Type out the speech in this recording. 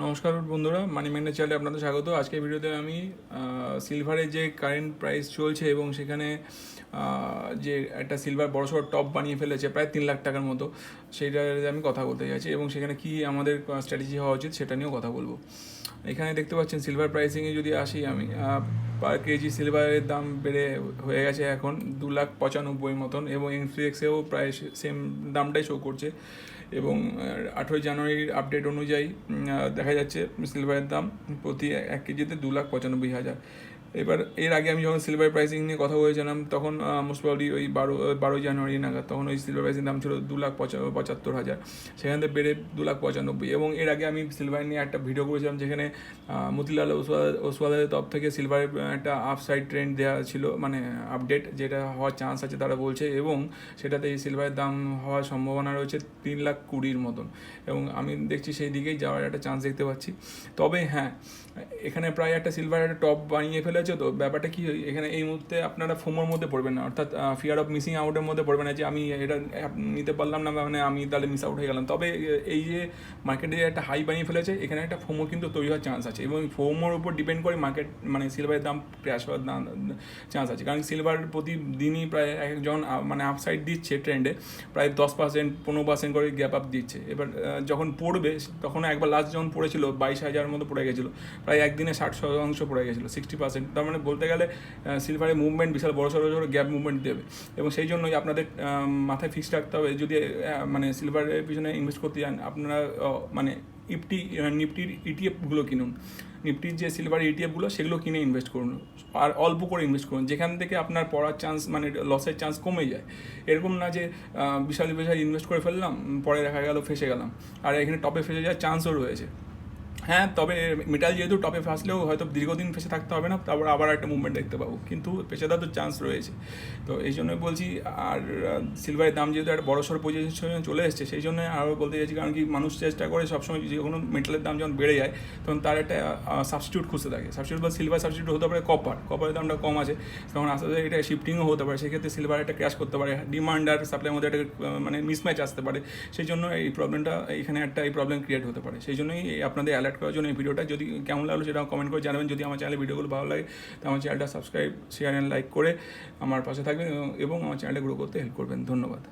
নমস্কার বন্ধুরা, money magnet চ্যানেলে আপনাদের স্বাগত। আজকের ভিডিওতে আমি সিলভারের যে কারেন্ট প্রাইস চলছে এবং সেখানে যে একটা সিলভার বড়সড় টপ বানিয়ে ফেলেছে প্রায় 3 লাখ টাকার মতো, সেইটার আমি কথা বলতে চাইছি এবং সেখানে কি আমাদের স্ট্র্যাটেজি হওয়া উচিত সেটা নিয়েও কথা বলবো। এখানে দেখতে পাচ্ছেন সিলভার প্রাইসিংয়ে যদি আসি আমি, পার কেজি সিলভারের দাম বেড়ে হয়ে গেছে এখন 2,95,000 মতন এবং এনফ্লেক্সেও প্রায় সেম দামটাই শো করছে। এবং 18ই জানুয়ারির আপডেট অনুযায়ী দেখা যাচ্ছে সিলভারের দাম প্রতি 1 কেজিতে 2,95,000। এবার এর আগে আমি যখন সিলভার প্রাইসিং নিয়ে কথা বলেছিলাম তখন মোস্ট প্রবলি ওই 12ই জানুয়ারি নাগাদ, তখন ওই সিলভার প্রাইসিং দাম ছিল 2,75,000, সেখান থেকে বেড়ে 2,95,000। এবং এর আগে আমি সিলভার নিয়ে একটা ভিডিও করেছিলাম যেখানে মতিলাল ওসওয়ালের তরফ থেকে সিলভারের একটা আপসাইড ট্রেন্ড দেওয়া ছিল, মানে আপডেট যেটা হওয়ার চান্স আছে তারা বলছে, এবং সেটাতে এই সিলভারের দাম হওয়ার সম্ভাবনা রয়েছে 3,20,000 মতন, এবং আমি দেখছি সেই দিকেই যাওয়ার একটা চান্স দেখতে পাচ্ছি। তবে হ্যাঁ, এখানে প্রায় একটা সিলভার একটা টপ বানিয়ে ফেলেছে, তো ব্যাপারটা কি এখানে এই মুহূর্তে আপনারা ফোমোর মধ্যে পড়বেন না, অর্থাৎ ফিয়ার অফ মিসিং আউটের মধ্যে পড়বেন না যে আমি এটা নিতে পারলাম না, মানে আমি তাহলে মিস আউট হয়ে গেলাম। তবে এই যে মার্কেটে একটা হাই বানিয়ে ফেলেছে, এখানে একটা ফোমো কিন্তু তৈরি হওয়ার চান্স আছে, এবং ফোমোর উপর ডিপেন্ড করে মার্কেট, মানে সিলভারের দাম ক্র্যাশ হওয়ার চান্স আছে। কারণ সিলভার প্রতিদিনই প্রায় একজন মানে আপসাইড দিচ্ছে ট্রেন্ডে, প্রায় 10%, 15% করে গ্যাপ আপ দিচ্ছে। এবার যখন পড়বে তখন একবার লাস্ট যখন পড়েছিল 22,000 মতো পড়ে গেছিলো, প্রায় একদিনে 60% পড়ে গেছিলো, 60%। তার মানে বলতে গেলে সিলভারের মুভমেন্ট বিশাল বড় সড়ো গ্যাপ মুভমেন্ট দেবে, এবং সেই জন্যই আপনাদের মাথায় ফিক্স রাখতে হবে যদি মানে সিলভারের পিছনে ইনভেস্ট করতে চান আপনারা, মানে নিফটির ইটিএফগুলো কিনুন, নিফটির যে সিলভার ইটিএফগুলো সেগুলো কিনে ইনভেস্ট করুন, আর অল্প করে ইনভেস্ট করুন, যেখান থেকে আপনার পড়ার চান্স, মানে লসের চান্স কমে যায়। এরকম না যে বিশাল বিশাল ইনভেস্ট করে ফেললাম, পরে দেখা গেল ফেসে গেলাম, আর এখানে টপে ফেসে যাওয়ার চান্সও রয়েছে। হ্যাঁ, তবে মেটাল যেহেতু টপে ফাঁসলেও হয়তো দীর্ঘদিন ফেসে থাকতে হবে না, তারপর আবার একটা মুভমেন্ট দেখতে পাবো, কিন্তু পেছাদার তো চান্স রয়েছে। তো এই জন্যই বলছি, আর সিলভারের দাম যেহেতু একটা বড়সড় পজিশনে চলে এসেছে, সেই জন্য আরও বলতে চাইছি, কারণ কি মানুষ চেষ্টা করে সবসময় যে কোনো মেটালের দাম যখন বেড়ে যায় তখন তার একটা সাবস্টিটিউট খুঁজতে থাকে। সাবস্টিটিউট বা সিলভার সাবস্টিটিউট হতে পারে কপারের দামটা কম আছে, তখন আস্তে আস্তে এটা শিফটিংও হতে পারে, সেক্ষেত্রে সিলভার একটা ক্র্যাশ করতে পারে, ডিমান্ড আর সাপ্লাইয়ের মধ্যে একটা মানে মিসম্যাচ আসতে পারে। সেই জন্য এই প্রবলেমটা, এখানে একটা এই প্রবলেম ক্রিয়েট হতে পারে। সেই জন্যই আপনাদের অ্যালার্ট করার জন্য এই ভিডিওটা। যদি কেমন লাগলো সেটা কমেন্ট করে জানাবেন। যদি আমার চ্যানেলে ভিডিওগুলো ভালো লাগে তো আমার চ্যানেলটা সাবস্ক্রাইব, শেয়ার অ্যান্ড লাইক করে আমার পাশে থাকবেন এবং আমার চ্যানেলটা গ্রো করতে হেল্প করবেন। ধন্যবাদ।